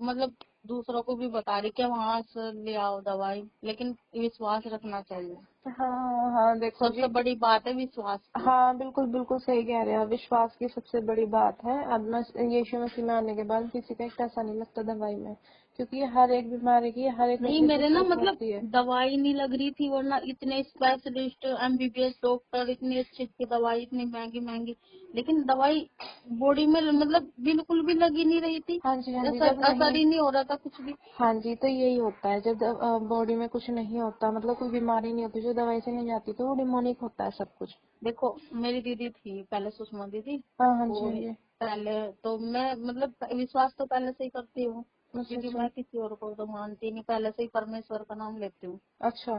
मतलब दूसरों को भी बता रही कि वहाँ से ले आओ दवाई, लेकिन विश्वास रखना चाहिए। हाँ हाँ, देखो सबसे जी। बड़ी बात है विश्वास की। हाँ बिल्कुल बिल्कुल सही कह रहे हैं, विश्वास की सबसे बड़ी बात है। अब यीशु मसीह में आने के बाद किसी का पैसा नहीं लगता दवाई में, क्योंकि ये हर एक बीमारी की हर एक नहीं, बंदे को मेरे ना जरूरत मतलब होती है। दवाई नहीं लग रही थी, वरना इतने स्पेशलिस्ट एमबीबीएस डॉक्टर, इतनी अच्छी अच्छी दवाई, इतनी महंगी महंगी, लेकिन दवाई बॉडी में मतलब बिल्कुल भी लगी नहीं रही थी। हाँ जी हाँ जी, असर जब असर नहीं। ही नहीं हो रहा था कुछ भी। हाँ जी, तो यही होता है जब बॉडी में कुछ नहीं होता, मतलब कोई बीमारी नहीं होती जो दवाई से नहीं जाती, तो वो डिमोनिक होता है सब कुछ। देखो मेरी दीदी थी पहले, सुषमा दीदी, हाँ हाँ जी वो हाँ जी। पहले तो मैं मतलब विश्वास तो पहले से ही करती हूँ, अच्छा क्योंकि अच्छा मैं किसी और को तो मानती नहीं, पहले से ही परमेश्वर का नाम लेती हूँ। अच्छा।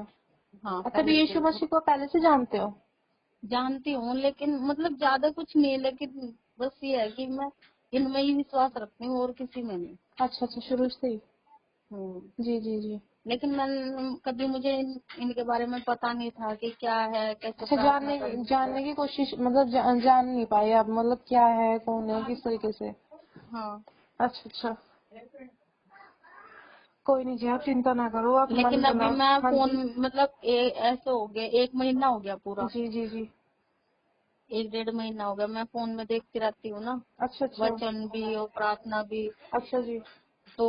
हाँ मतलब पहले यीशु से मसीह को पहले से जानते हो? जानती हूँ, लेकिन मतलब ज्यादा कुछ नहीं, लेकिन बस ये है कि मैं इनमें ही विश्वास रखती हूँ और किसी में नहीं। अच्छा अच्छा, शुरू से ही। हूँ। जी जी जी। लेकिन मैं कभी मुझे इनके बारे में पता नहीं था कि क्या है, कैसे अच्छा, प्रार्थना करनी है। जानने की कोशिश, मतलब जान नहीं पाए आप, मतलब क्या है, कौन है, किस तरीके से? हाँ, अच्छा अच्छा, कोई नहीं जी, आप चिंता ना करो, आप मन लेकिन अभी बनाओ। मैं हाँ फोन जी। मतलब ऐसे हो गया, 1 महीना हो गया पूरा, जी जी जी। 1 डेढ़ महीना हो गया, मैं फोन में देखती रहती हूँ ना, अच्छा अच्छा। वचन भी और प्रार्थना भी, अच्छा जी। तो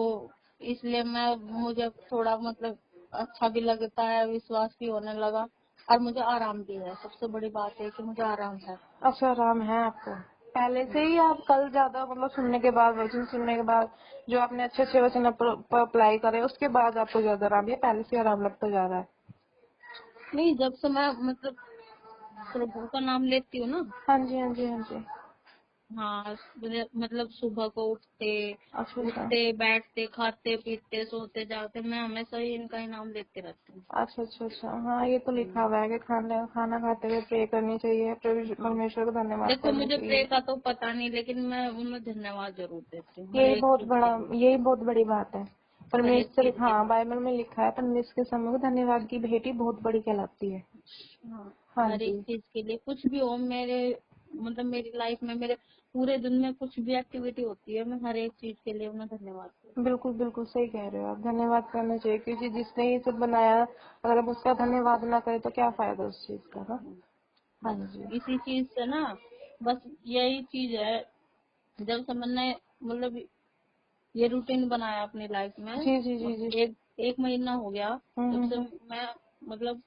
इसलिए मैं मुझे थोड़ा मतलब अच्छा भी लगता है, विश्वास भी होने लगा, और मुझे आराम भी है। सबसे बड़ी बात है कि मुझे आराम है। अच्छा, आराम है आपको पहले से ही? आप कल ज्यादा मतलब सुनने के बाद, वचन सुनने के बाद, जो आपने अच्छे अच्छे वचन अप्लाई करे, उसके बाद आपको ज्यादा आराम, या पहले से आराम लगता जा रहा है? नहीं, जब से मैं मतलब प्रभु का नाम लेती हूँ ना, हाँ जी हाँ जी हाँ जी। हाँ मतलब सुबह को उठते अच्छा अच्छा। उठते बैठते खाते पीते सोते जागते मैं हमेशा ही इनका ही नाम लेते रहती हूँ। अच्छा अच्छा अच्छा, हाँ ये तो लिखा हुआ है कि खाना खाना खाते हुए प्रे करनी चाहिए, हाँ, परमेश्वर को धन्यवाद देखो करनी मुझे प्रे चाहिए। का तो पता नहीं, लेकिन मैं उन्हें धन्यवाद जरूर देती हूँ हर यही एक बहुत चीज बड़ा, के लिए, यही बहुत बड़ी बात है। हर एक परमेश्वर, चीज के हाँ लिए। बाइबल में लिखा है, परमेश्वर के सम्मुख धन्यवाद की भेंट बहुत बड़ी कहलाती है। हाँ, हाँ हर एक जी। चीज के लिए, कुछ भी हो मेरे मतलब मेरी लाइफ में, मेरे पूरे दिन में कुछ भी एक्टिविटी होती है, मैं हर एक चीज के लिए उन्हें धन्यवाद देती बिल्कुल बिल्कुल सही कह रहे हो आप, धन्यवाद करना चाहिए, क्योंकि जिसने ये सब बनाया, अगर हम उसका धन्यवाद ना करें तो क्या फायदा उस चीज का ना। हूँ। हाँ बस जी। इसी चीज से ना, बस यही चीज है, जब से मैंने मतलब ये रूटीन बनाया अपनी लाइफ में, जी जी जी जी। एक 1 महीना हो गया, जब से हम्म। मैं मतलब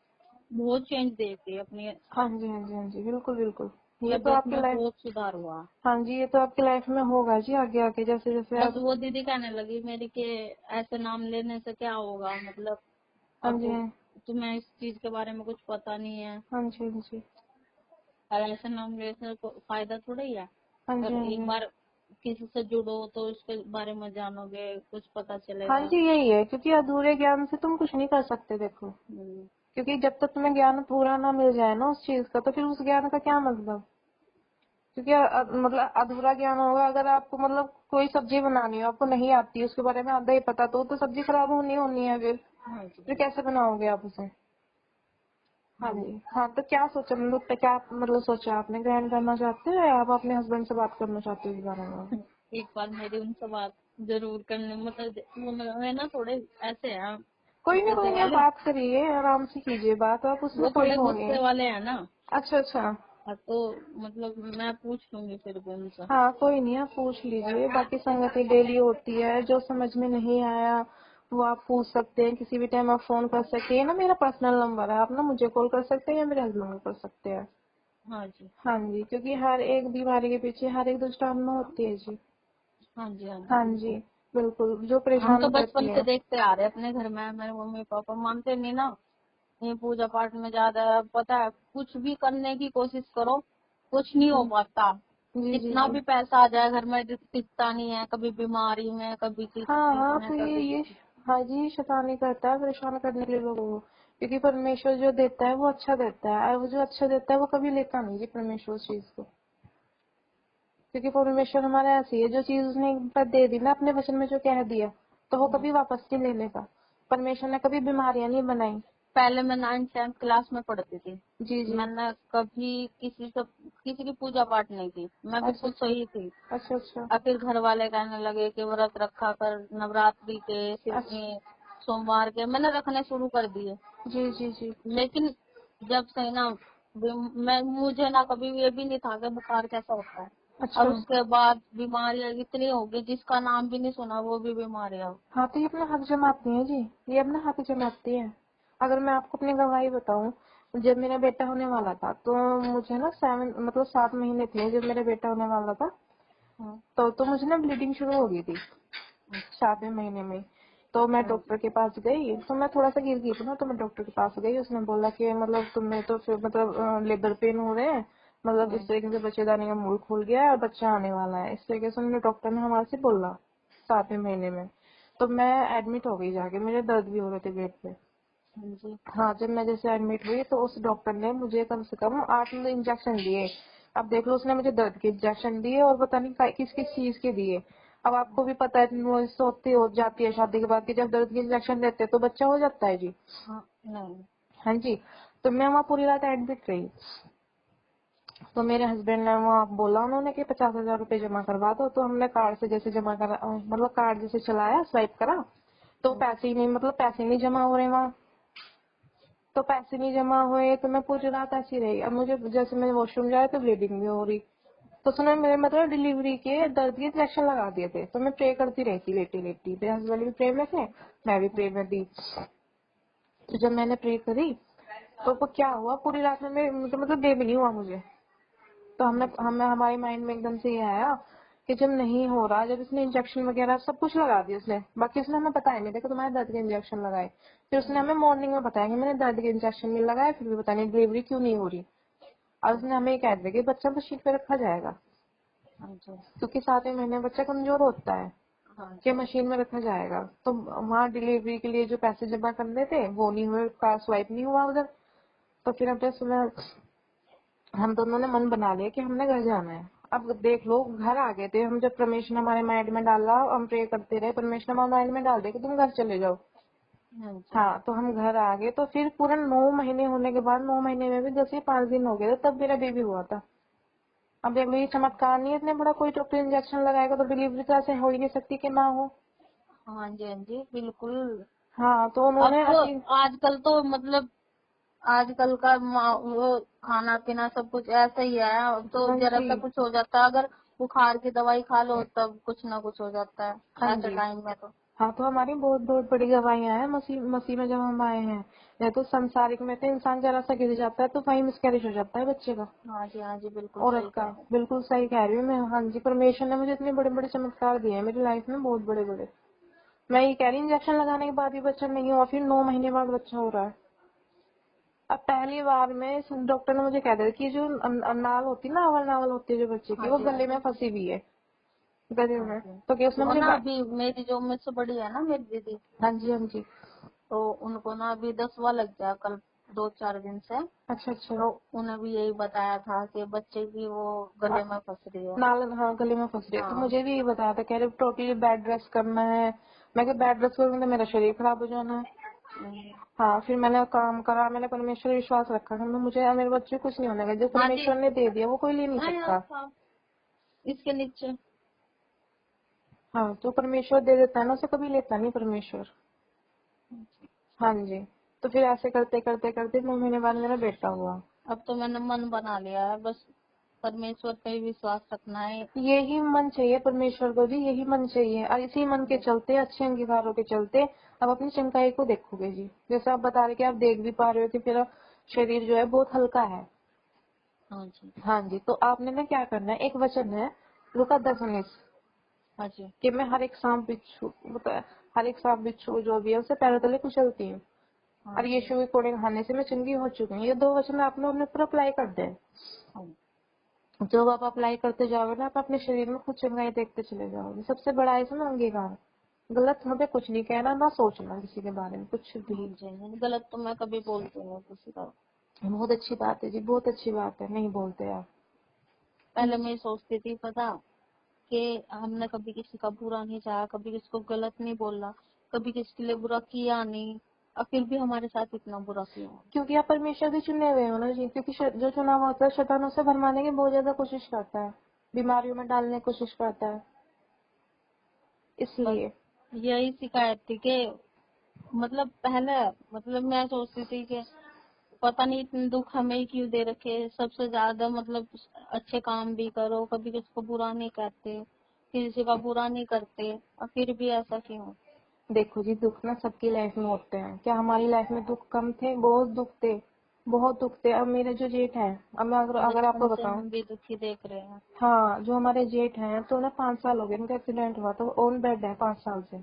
बहुत चेंज देखती है अपनी हाँ जी हाँ जी हाँ जी, बिल्कुल बिल्कुल। ये तो तबीयत आपकी में, लाइफ, बहुत सुधार हुआ। हाँ जी, ये तो आपकी लाइफ में होगा जी, आगे आगे जैसे जैसे बस आप। वो दीदी कहने लगी मेरी कि ऐसे नाम लेने से क्या होगा, मतलब हाँ अब जी तुम्हें इस चीज के बारे में कुछ पता नहीं है, हाँ जी हाँ जी और ऐसे नाम लेने से फायदा थोड़ा ही है। हाँ जी अगर हाँ एक जी बार किसी से जुड़ो तो उसके बारे में जानोगे, कुछ पता हाँ चलेगा। जी, यही है, क्योंकि अधूरे ज्ञान से तुम कुछ नहीं कर सकते, देखो। हम्म, क्योंकि जब तक तुम्हें ज्ञान पूरा ना मिल जाए ना उस चीज का, तो फिर उस ज्ञान का क्या मतलब? क्योंकि मतलब अधूरा ज्ञान होगा, अगर आपको मतलब कोई सब्जी बनानी हो, आपको नहीं आती, उसके बारे में आधा ही पता, तो सब्जी खराब होनी होनी है फिर। हाँ जी, फिर कैसे बनाओगे आप उसे? हाँ हाँ जी। जी हाँ, तो क्या सोचा, मतलब क्या मतलब सोचा आपने, ग्रहण करना चाहते हो, या आप अपने हस्बैंड से बात करना चाहते हो इस बारे में? एक बार मेरी उनसे बात जरूर करने, मतलब वो है ना, थोड़े ऐसे हैं कोई गुस्से नहीं, आप वाले, बात करिए, आराम से कीजिए बात, आप उसमें वो कोई थोड़े वो नहीं गुस्से है। वाले हैं ना। अच्छा अच्छा। हाँ, तो मतलब मैं पूछ लूंगी फिर भी उनसे। हाँ कोई नहीं, आप पूछ लीजिए, बाकी संगति डेली होती है, जो समझ में नहीं आया वो आप पूछ सकते हैं, किसी भी टाइम आप फोन कर सकते हैं ना, मेरा पर्सनल नंबर है, आप ना मुझे कॉल कर सकते हैं या मेरे हस्बैंड को कर सकते हैं। हाँ जी, हाँ जी, क्योंकि हर एक बीमारी के पीछे हर एक दुष्टात्मा होती है जी। हाँ जी, हाँ जी, हाँ जी, बिल्कुल। बिल्कुल, जो हम तो परेशान करती बचपन से है। देखते आ रहे हैं अपने घर में, मेरे मम्मी पापा मानते नहीं ना, ये पूजा पाठ में ज्यादा पता है, कुछ भी करने की कोशिश करो कुछ नहीं हो पाता, जी जी कितना जी। भी पैसा आ जाए घर में टिकता नहीं है, कभी बीमारी में, कभी किस हाँ चीज हाँ, में, तो कभी ये किस। हाँ जी, शैतानी करता है परेशान करने के लिए लोगों को, क्योंकि परमेश्वर जो देता है वो अच्छा देता है, और वो जो अच्छा देता है वो कभी लेता नहीं जी परमेश्वर उस चीज को। क्योंकि परमेश्वर हमारा ऐसी है, जो चीज उसने एक बार दे दी ना अपने वचन में जो कह दिया, तो वो कभी वापस नहीं ले लेगा। परमेश्वर ने कभी बीमारियां नहीं बनाई, पहले मैं 9th-10th क्लास में पढ़ती थी। जी जी। मैंने कभी किसी की पूजा पाठ नहीं की, मैं अच्छा बिल्कुल अच्छा। सही थी। अच्छा अच्छा। और फिर घर वाले कहने लगे कि व्रत रखा कर, नवरात्रि के, अच्छा। सोमवार के मैंने रखने शुरू कर दिए। जी जी जी। लेकिन जब से ना मुझे ना कभी ये भी नहीं था कि बुखार कैसा होता है। और अच्छा। उसके बाद बीमारियां इतनी हो गई जिसका नाम भी नहीं सुना वो भी बीमारियां। हाँ तो ये अपना हक जमाती है जी, ये अपना हक जमाती है। अगर मैं आपको अपनी गवाही बताऊं, जब मेरा बेटा होने वाला था तो मुझे ना 7 महीने थे जब मेरा बेटा होने वाला था। हाँ तो मुझे ना ब्लीडिंग शुरू हो गई थी अच्छा। 7वें महीने में। तो मैं हाँ डॉक्टर के पास गई, तो मैं थोड़ा सा गिर गई थी ना, तो मैं डॉक्टर के पास गई। उसने बोला कि मतलब तुम्हें तो फिर लेबर पेन हो रहे हैं, मतलब इस हाँ तरीके से बच्चेदानी का मूल खुल गया है और बच्चा आने वाला है, इस तरीके से उन्होंने डॉक्टर ने हमारे से बोला 7वें महीने में। तो मैं एडमिट हो गई जाके, मेरे दर्द भी हो रहे थे पेट पे। हाँ जी। हाँ, जब मैं जैसे एडमिट हुई तो उस डॉक्टर ने मुझे कम से कम 8 इंजेक्शन दिए। अब देख लो, उसने मुझे दर्द के इंजेक्शन दिए और पता नहीं किस किस चीज के दिए। अब आपको भी पता है नॉइस तो होती हो जाती है शादी के बाद कि जब दर्द के इंजेक्शन देते हैं तो बच्चा हो जाता है जी। हाँ नहीं। हाँ जी। तो मैं वहाँ पूरी रात एडमिट रही। तो मेरे हस्बैंड ने वहाँ बोला उन्होंने कि 50,000 रुपए जमा करवा दो। तो हमने कार्ड से जैसे जमा करा, मतलब कार्ड जैसे चलाया, स्वाइप करा, तो हाँ पैसे ही नहीं, मतलब पैसे नहीं जमा हो रहे वहाँ। तो पैसे नहीं जमा हुए तो मैं पूरी रात ऐसी रही। अब मुझे जैसे मैं वॉशरूम जाए तो ब्लीडिंग भी हो रही। तो उसने मेरे मतलब डिलीवरी के दर्द के इंजेक्शन लगा दिए थे। तो मैं प्रे करती रही थी लेटी लेटी, मेरे हस्बैंड भी प्रे में थे, मैं भी प्रे में थी। तो जब मैंने प्रे करी तो वो क्या हुआ, पूरी रात में मतलब बेबी नहीं हुआ मुझे। तो हमें हमारे माइंड में एकदम से ये आया कि जब नहीं हो रहा, जब इसने इंजेक्शन वगैरह सब कुछ लगा दिया उसने, बाकी उसने हमें बताया नहीं था कि तुम्हारे दर्द के इंजेक्शन लगाए। फिर उसने हमें मॉर्निंग में बताया कि मैंने दर्द के इंजेक्शन नहीं लगाए, फिर भी पता नहीं डिलीवरी क्यों नहीं हो रही। और उसने हमें ये कह दिया कि बच्चा तो शीट पे रखा जाएगा, हाँ जी। क्योंकि 7वें महीने बच्चा कमजोर होता है, हाँ कि जी। मशीन में रखा जाएगा। तो वहाँ डिलीवरी के लिए जो पैसे जमा करने थे वो नहीं हुए, कार्ड स्वाइप नहीं हुआ उधर। तो फिर हमने सुबह हम दोनों ने मन बना लिया कि हमने घर जाना है। अब देख लो, घर आ गए थे हम, जब परमेश्वर ने हमारे माइंड में डाला, हम प्रे करते रहे, परमेश्वर ने हमारे माइंड में डाल दिया कि तुम घर चले जाओ। हाँ जी। हाँ, तो हम घर आ गए। तो फिर पूरा 9 महीने होने के बाद, 9 महीने में भी 10 या 5 दिन हो गए थे, तब मेरा बेबी हुआ था। अब देख लो, ये चमत्कार नहीं है इतने बड़ा, कोई डॉक्टर इंजेक्शन लगाएगा तो डिलीवरी तो ऐसे हो ही नहीं सकती कि ना हो। हाँ जी। हाँ जी बिल्कुल। हाँ, तो अब उन्होंने तो अभी। आजकल तो मतलब आजकल का वो खाना पीना सब कुछ ऐसा ही है। अब तो हाँ जरा सा जी। कुछ हो जाता है, अगर बुखार की दवाई खा लो तब कुछ ना कुछ हो जाता है हाँ ऐसे जी। टाइम में तो। हाँ, तो हमारी बहुत बहुत बड़ी गवाहियां हैं मसीह मसीह में जब हम आए हैं। या तो संसारिक में तो इंसान जरा सा गिर जाता है तो वही मिसकैरेज हो जाता है बच्चे का, हाँ जी। हाँ जी बिल्कुल औरत सही का। कह रहे बिल्कुल सही कह रही हूँ मैं। हाँ जी, परमेश्वर ने मुझे इतने बड़े बड़े चमत्कार दिए हैं मेरी लाइफ में, बहुत बड़े बड़े। मैं ये कह रही, इंजेक्शन लगाने के बाद भी बच्चा नहीं हुआ, फिर 9 महीने बाद बच्चा हो रहा है। अब पहली बार में डॉक्टर ने मुझे कह दिया कि जो नाल होती है ना, अवल नावल होती है जो बच्चे हो। की, हाँ वो जी। हाँ गले में जी। फंसी हुई है, गले हाँ में। जी। तो क्या उसने वो मुझे ना अभी मेरी जो मुझसे बड़ी है ना मेरी दीदी, हाँ जी। हाँ जी। तो उनको ना अभी 10वां लग गया कल 2-4 दिन से। अच्छा अच्छा। तो उन्हें भी यही बताया था कि बच्चे की वो गले में फंस रही है। नाल, हाँ, गले में फंस रही है। तो हाँ। मुझे भी ये बताया था, कह रहे टोटली बेड रेस्ट करना है। मैं क्या, बेड रेस्ट करूंगी तो मेरा शरीर खराब हो जाना है। हाँ, फिर मैंने काम करा, मैंने परमेश्वर पर विश्वास रखा कि मुझे मेरे बच्चे को कुछ नहीं होने का, जो हाँ जी। परमेश्वर ने दे दिया वो कोई ले नहीं हाँ सकता। यार साहब, इसके नीचे। हाँ, जो परमेश्वर दे देता है ना, उसे कभी लेता नहीं परमेश्वर। हाँ जी। तो फिर ऐसे करते करते करते 9 महीने बाद मेरा बेटा हुआ। अब तो मैंने मन बना लिया है बस परमेश्वर पे ही विश्वास रखना है। यही मन चाहिए परमेश्वर को भी, यही मन चाहिए। और इसी मन के चलते, अच्छे अंगीकारों के चलते आप अपनी चंगाई को देखोगे जी। जैसे आप बता रहे कि आप देख भी पा रहे हो कि मेरा शरीर जो है बहुत हल्का है। हाँ जी। हाँ जी। तो आपने ना क्या करना है, एक वचन है लूका 10:19, हाँ जी। कि मैं हर एक सांप बिच्छू, मतलब हर एक सांप बिच्छू जो भी है उसे पैरों तले कुचलती हूँ, हाँ और जी। यीशु के कोड़े खाने से मैं चंगी हो चुकी हूँ। ये 2 वचन आपने अपने ऊपर अप्लाई कर दे। हाँ जब आप अप्लाई करते जाओगे ना, आप अपने शरीर में खुद चंगाई देखते चले जाओगे। सबसे बड़ा है इसमें अंगीकार। गलत मुझे कुछ नहीं कहना, ना सोचना किसी के बारे में कुछ हाँ भी। जी। गलत तो मैं कभी बोलती हूँ किसी का। बहुत अच्छी बात है जी, बहुत अच्छी बात है, नहीं बोलते आप। पहले मैं ये सोचती थी पता कि हमने कभी किसी का बुरा नहीं चाहा, कभी किसी को गलत नहीं बोला, कभी किसी के लिए बुरा किया नहीं। और फिर भी हमारे साथ इतना बुरा क्यों? क्योंकि आप परमेश्वर के चुने हुए हो ना जी। क्योंकि जो चुना हुआ होता है शैतान उसे भरमाने की बहुत ज्यादा कोशिश करता है, बीमारियों में डालने की कोशिश करता है, बस इसलिए। यही शिकायत थी कि मतलब पहले मतलब मैं सोचती थी कि पता नहीं इतने दुख हमें ही क्यों दे रखे, सबसे ज्यादा मतलब अच्छे काम भी करो, कभी किसी को बुरा नहीं करते, किसी का बुरा नहीं करते, और फिर भी ऐसा क्यों? देखो जी, दुख ना सबकी लाइफ में होते हैं। क्या हमारी लाइफ में दुख कम थे? बहुत दुख थे, बहुत दुख थे। अब मेरे जो जेठ है, अब मैं अगर बचपन आपको से बताऊं, हम भी दुखी देख रहे हैं। हाँ, जो हमारे जेठ हैं तो ना 5 साल हो गए उनका एक्सीडेंट हुआ, तो ऑन बेड है 5 साल से।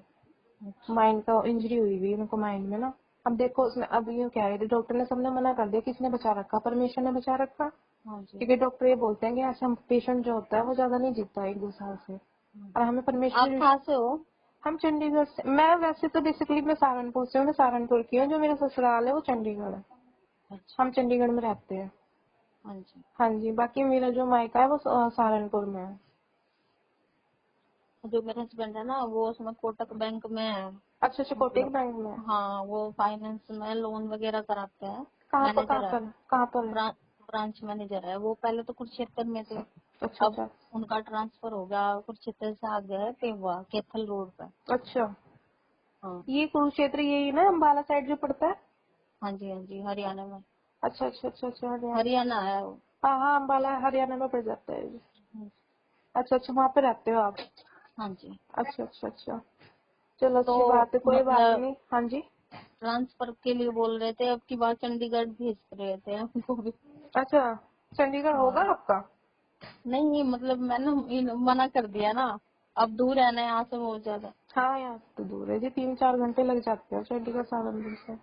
अच्छा। माइंड का इंजरी हुई हुई उनको, माइंड में ना। अब देखो उसमें, अब ये कह रहे थे डॉक्टर ने, सबने मना कर दिया। किसने बचा रखा? परमेश्वर ने बचा रखा। हाँ जी। क्योंकि डॉक्टर ये बोलते हैं कि ऐसा पेशेंट जो होता है वो ज्यादा नहीं जीता है 1-2 साल से, और हमें आप परमेश्वर। कहाँ से हो? हम चंडीगढ़ से। मैं वैसे तो बेसिकली मैं सहारनपुर से हूँ, मैं सहारनपुर की हूँ। जो मेरा ससुराल है वो चंडीगढ़ है। अच्छा। हम चंडीगढ़ में रहते हैं। हाँ जी। हाँ जी, बाकी मेरा जो मायका है वो सहारनपुर में है। जो मेरे हस्बैंड है ना, वो उसमें कोटक बैंक में है। अच्छा अच्छा, कोटक मतलब बैंक में है। हाँ, वो फाइनेंस में लोन वगैरह कराते हैं। कहाँ पर कहाँ मैनेजर है। पर कहाँ पर है? ब्रांच ब्रांच मैनेजर है। वो पहले तो कुरुक्षेत्र में थे। अच्छा अब अच्छा उनका ट्रांसफर हो गया, कुरुक्षेत्र से आ गया है पेवा कैथल रोड पे। अच्छा। हाँ। ये कुरुक्षेत्र यही ना, अम्बाला साइड जो पड़ता है? हाँ जी, हाँ जी, हरियाणा में। अच्छा अच्छा अच्छा अच्छा, हरियाणा। हरियाणा है वो। हाँ हाँ, अम्बाला हरियाणा में पड़ जाता है जी। हम्म, अच्छा अच्छा, वहाँ पे रहते हो आप? हाँ जी। अच्छा अच्छा अच्छा, चलो तो अच्छी बात है, कोई बात मतलब नहीं। हाँ जी। ट्रांसफर के लिए बोल रहे थे, अब की बार चंडीगढ़ भेज रहे थे हमको भी। अच्छा, चंडीगढ़ होगा हाँ। आपका? नहीं मतलब मैंने मना कर दिया ना, अब दूर है ना यहाँ से बहुत ज्यादा। हाँ, यहाँ से तो दूर है जी, 3-4 घंटे लग जाते हैं चंडीगढ़ सहारनपुर से।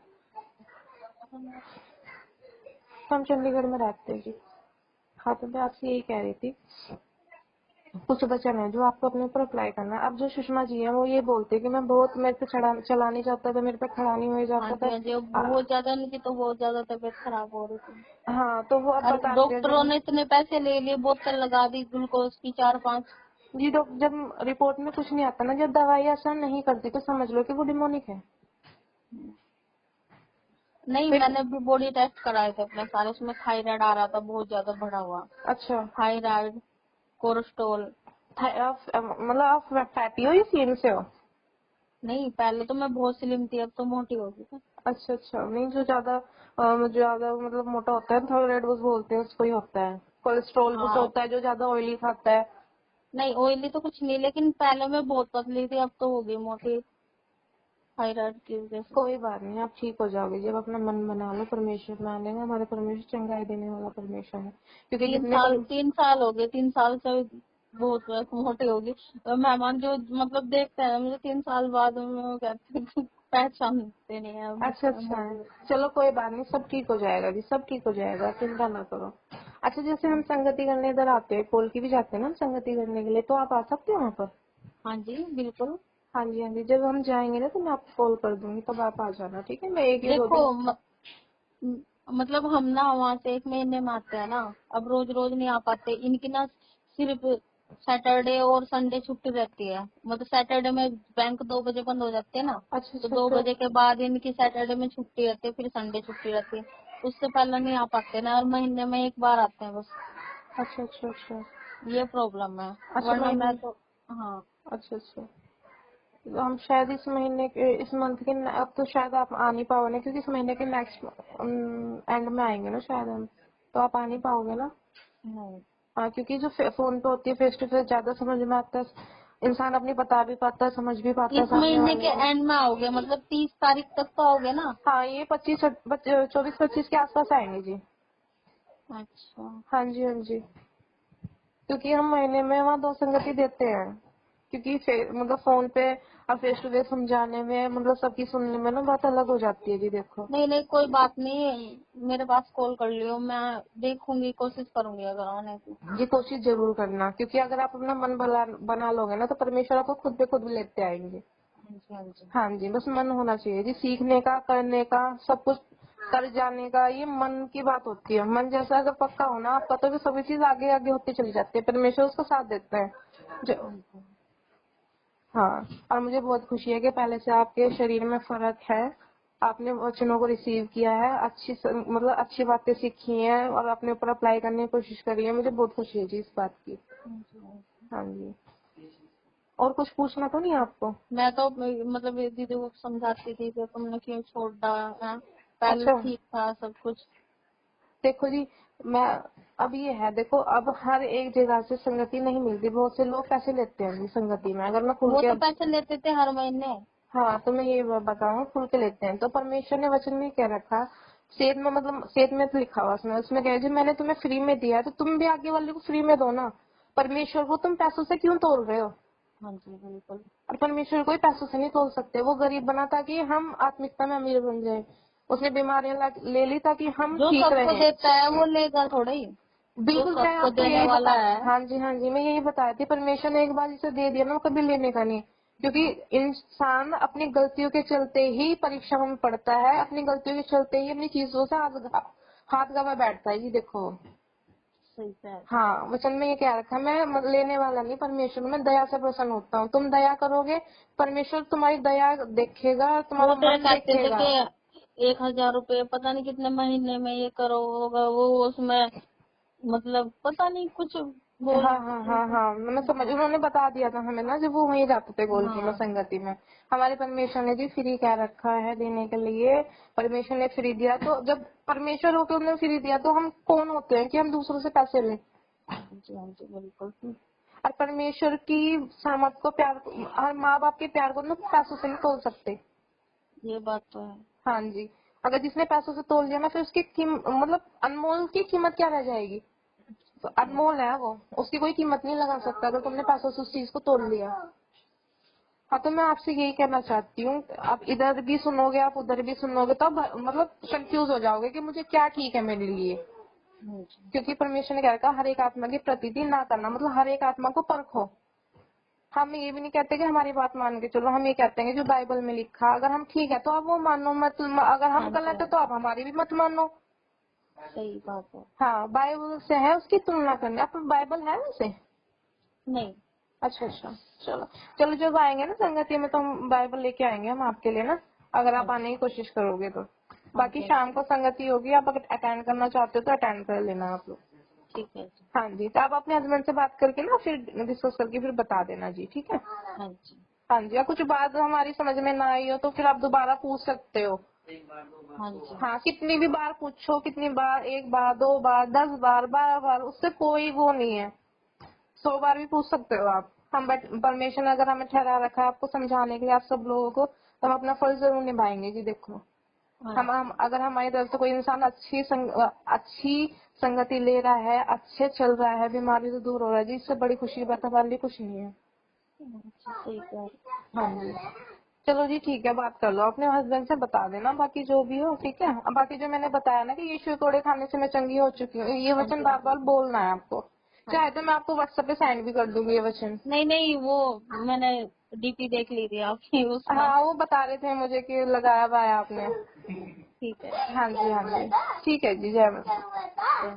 हम चंडीगढ़ में रहते हैं जी। हाँ, तो मैं आपसे यही कह रही थी, कुछ वचन है जो आपको अपने ऊपर अप्लाई करना है। अब जो सुषमा जी है वो ये बोलते हैं कि मैं बहुत, मेरे पे चला नहीं जाता था, मेरे पे खड़ा नहीं हो हाँ जाता जी, था। हाँ जी, अब आ, बहुत ज्यादा उनकी तो बहुत ज्यादा तबीयत खराब हो रही थी। हाँ, तो वो अब और बताते हैं डॉक्टरों जब, ने इतने पैसे ले लिए, बोतल लगा दी ग्लूकोज की 4-5। जी जब रिपोर्ट में कुछ नहीं आता ना, जब दवाई असर नहीं करती तो समझ लो कि वो डिमोनिक है। नहीं, फिर मैंने भी बॉडी टेस्ट कराए थे अपने सारे, उसमें थायराइड आ रहा था बहुत ज्यादा बढ़ा हुआ। अच्छा, थायराइड, कोलेस्ट्रॉल। मतलब आप फैटी हो या स्लिम से हो? नहीं, पहले तो मैं बहुत स्लिम थी, अब तो मोटी हो गई। अच्छा अच्छा, नहीं, जो ज्यादा मतलब मोटा होता है थायराइड वो बोलते हैं उसको ही होता है। कोलेस्ट्रॉल उसे हाँ। होता है जो ज्यादा ऑयली खाता है। नहीं, ऑयली तो कुछ नहीं, लेकिन पहले मैं बहुत पतली थी, अब तो हो गई मोटी थायराइड की वजह से। कोई बात नहीं, आप ठीक हो जाओगे जब अपना मन बना लो। परमेश्वर मानेंगे, हमारे परमेश्वर चंगाई देने वाला परमेश्वर है। क्योंकि तीन जितने साल पर, 3 साल हो गए, 3 साल से बहुत मोटी होगी। मेहमान जो मतलब देखते हैं मुझे 3 साल बाद में, वो कहते हैं पहचानते नहीं है अच्छा अब अच्छा मोटी है। हो। चलो कोई बात नहीं, सब ठीक हो जाएगा जी, सब ठीक हो जाएगा, चिंता ना करो। अच्छा, जैसे हम संगति करने इधर आते हैं, कोल की भी जाते हैं ना हम संगति करने के लिए, तो आप आ सकते हो वहाँ पर? हाँ जी, बिल्कुल। हाँ जी हाँ जी, जब हम जाएंगे ना तो मैं आपको कॉल कर दूंगी, तब आप आ जाना, ठीक है? मैं 1 या 2 दिन। देखो मतलब हम ना वहाँ से 1 महीने में आते हैं ना, अब रोज रोज नहीं आ पाते। इनकी ना सिर्फ सैटरडे और संडे छुट्टी रहती है। मतलब सैटरडे में बैंक 2 बजे बंद हो जाते हैं ना, अच्छा तो अच्छा दो अच्छा बजे के बाद इनकी सैटरडे में छुट्टी रहती है, फिर संडे छुट्टी रहती है। उससे पहले नहीं आ पाते ना, और महीने में एक बार आते हैं बस। अच्छा अच्छा अच्छा ये प्रॉब्लम है। अच्छा, वरना महीने मैं में। तो हाँ। अच्छा अच्छा, तो हम शायद इस महीने के, इस मंथ के, अब तो शायद आप आ नहीं पाओगे क्योंकि इस महीने के नेक्स्ट एंड में आएंगे ना शायद हम, तो आप आ नहीं पाओगे ना। नहीं, हाँ, क्योंकि जो फोन पे होती है फेस टू फेस ज्यादा समझ में आता है, इंसान अपनी बता भी पाता है, समझ भी पाता है इस सामने महीने वाले के को। एंड में आओगे, मतलब 30 तारीख तक तो आओगे ना? हाँ, ये 24-25 के आसपास आएंगे जी। अच्छा। हाँ जी हाँ जी, क्योंकि हम महीने में वहाँ 2 संगति देते हैं। क्योंकि मतलब फोन पे और फेस टू फेस समझाने में, मतलब सबकी सुनने में ना बात अलग हो जाती है जी, देखो। नहीं नहीं, कोई बात नहीं, मेरे पास कॉल कर लियो, मैं देखूंगी, कोशिश करूंगी अगर आने की। ये कोशिश जरूर करना, क्योंकि अगर आप अपना मन बना लोगे ना तो परमेश्वर आपको खुद पे खुद लेते आएंगे। हाँ जी, हाँ जी। हाँ जी, बस मन होना चाहिए जी, सीखने का, करने का, सब कुछ कर जाने का, ये मन की बात होती है। मन जैसा अगर पक्का हो ना आपका, तो फिर सभी चीज आगे आगे होती चली जाती है, परमेश्वर उसका साथ देते हैं जो। हाँ जी। हाँ, और मुझे बहुत खुशी है कि पहले से आपके शरीर में फर्क है, आपने वचनों को रिसीव किया है, मतलब अच्छी बातें सीखी हैं और अपने ऊपर अप्लाई करने की कोशिश करी है। मुझे बहुत खुशी है जी इस बात की। हाँ जी। और कुछ पूछना तो नहीं आपको? मैं तो मतलब ये दीदी को समझाती थी कि तुमने क्यों छोड़ डाला, पहले अच्छा ठीक था सब कुछ। देखो जी, मैं अब ये है, देखो अब हर एक जगह से संगति नहीं मिलती। बहुत से लोग पैसे लेते हैं जी संगति में। अगर मैं खुल वो के तो पैसे लेते थे हर महीने। हाँ तो मैं ये बताऊँ, खुल के लेते हैं। तो परमेश्वर ने वचन में क्या रखा, सेद में, मतलब सेद में तो लिखा हुआ उसमें, उसमें कह जी मैंने तुम्हें फ्री में दिया है तो तुम भी आगे वाले को फ्री में दो ना। परमेश्वर को तुम पैसों से क्यों तोल रहे हो? हाँ जी बिल्कुल। और परमेश्वर कोई पैसों से नहीं तोल सकते। वो गरीब बना ताकि हम आत्मिकता में अमीर बन जाए। उसने बीमारियां ले ली ताकि हम जो ठीक सबको रहे। देता है वो लेगा थोड़ा ही, जो बिल्कुल, मैं सबको आपको देने यही बता, वाला है। हाँ जी हाँ जी, मैं यही बताया थी। परमेश्वर ने एक बार जिसे दे दिया ना वो कभी लेने का नहीं। क्योंकि इंसान अपनी गलतियों के चलते ही परीक्षा में पड़ता है, अपनी गलतियों के चलते ही अपनी चीजों से हाथ गवा बैठता है। ये देखो, सही है। हाँ वचन में ये क्या रखा, मैं लेने वाला नहीं परमेश्वर, मैं दया से प्रसन्न होता हूँ। तुम दया करोगे, परमेश्वर तुम्हारी दया देखेगा, तुम्हारा वो तो मन कहते थे देखेगा। कि 1,000 रुपये पता नहीं कितने महीने में ये करो होगा, वो उसमें मतलब पता नहीं कुछ बोल। हाँ हाँ हाँ हाँ, मैं समझ, उन्होंने बता दिया था हमें ना, जब वो वहीं जाते थे गोलकी में हाँ संगति में। हमारे परमेश्वर ने जी फ्री क्या रखा है देने के लिए। परमेश्वर ने फ्री दिया, तो जब परमेश्वर होकर उन्होंने फ्री दिया तो हम कौन होते हैं कि हम दूसरों से पैसे लें? जी हाँ जी बिल्कुल। और परमेश्वर की सामर्थ को, प्यार और माँ बाप के प्यार को ना पैसों से नहीं तोल सकते। ये बात तो है। हाँ जी, अगर जिसने पैसों से तोल दिया ना, फिर उसकी मतलब अनमोल की कीमत क्या रह जाएगी? तो अनमोल है वो, उसकी कोई कीमत नहीं लगा सकता अगर तुमने पैसों से उस चीज को तोल लिया। हाँ तो मैं आपसे यही कहना चाहती हूँ, आप इधर भी सुनोगे आप उधर भी सुनोगे तो आप मतलब कंफ्यूज हो जाओगे कि मुझे क्या ठीक है मेरे लिए। हाँ जी। क्योंकि परमेश्वर ने क्या कहा, हर एक आत्मा की प्रतिदिन ना करना, मतलब हर एक आत्मा को परखो। हम ये भी नहीं कहते कि हमारी बात मान के चलो, हम ये कहते हैं कि जो बाइबल में लिखा, अगर हम ठीक है तो आप वो मानो, मत अगर हम हाँ जी गलत हाँ है तो आप हमारी भी मत मानो। जी, सही बात है। हाँ बाइबल से है उसकी तुलना करनी। आप बाइबल है वैसे? नहीं। अच्छा अच्छा, चलो चलो, जब आएंगे ना संगति में तो हम बाइबल लेके आएंगे हम आपके लिए ना, अगर हाँ आप आने की कोशिश करोगे तो। हाँ बाकी जी हाँ शाम जी, को संगति होगी, आप अगर अटेंड करना चाहते हो तो अटेंड कर लेना आप लोग। ठीक है जी। हाँ जी, तो आप अपने हस्बैंड से बात करके ना फिर डिस्कस करके फिर बता देना जी, ठीक है? हाँ जी हाँ जी, या कुछ बात हमारी समझ में ना आई हो तो फिर आप दोबारा पूछ सकते हो। हाँ जी। हाँ कितनी भी बार पूछो, कितनी बार, 1 बार 2 बार 10 बार 12 बार, उससे कोई वो नहीं है। 100 बार भी पूछ सकते हो आप। हम परमेश्वर ने अगर हमें ठहरा रखा है आपको समझाने के लिए, आप सब लोगों को, तो हम अपना फर्ज जरूर निभाएंगे जी। देखो हाँ हम अगर हमारी तरफ से कोई इंसान अच्छी संगति ले रहा है, अच्छे चल रहा है, बीमारी से दूर हो रहा है जी, इससे बड़ी खुशी की बात हमारे लिए कुछ नहीं है। जी, सही कह हाँ जी, चलो जी ठीक है, बात कर लो अपने हस्बैंड से, बता देना बाकी जो भी हो, ठीक है? अब बाकी जो मैंने बताया ना कि यीशु कोड़े खाने से मैं चंगी हो चुकी हूँ, ये हाँ वचन जी हाँ बार जी बार बोलना है आपको। हाँ चाहे जी। तो मैं आपको व्हाट्सएप पे सेंड भी कर दूंगी ये वचन। नहीं नहीं, वो मैंने डीपी देख ली थी आपकी उसमें। हाँ वो बता रहे थे मुझे कि लगाया हुआ है आपने। ठीक है। हाँ जी हाँ जी, ठीक है जी, जय माता। जय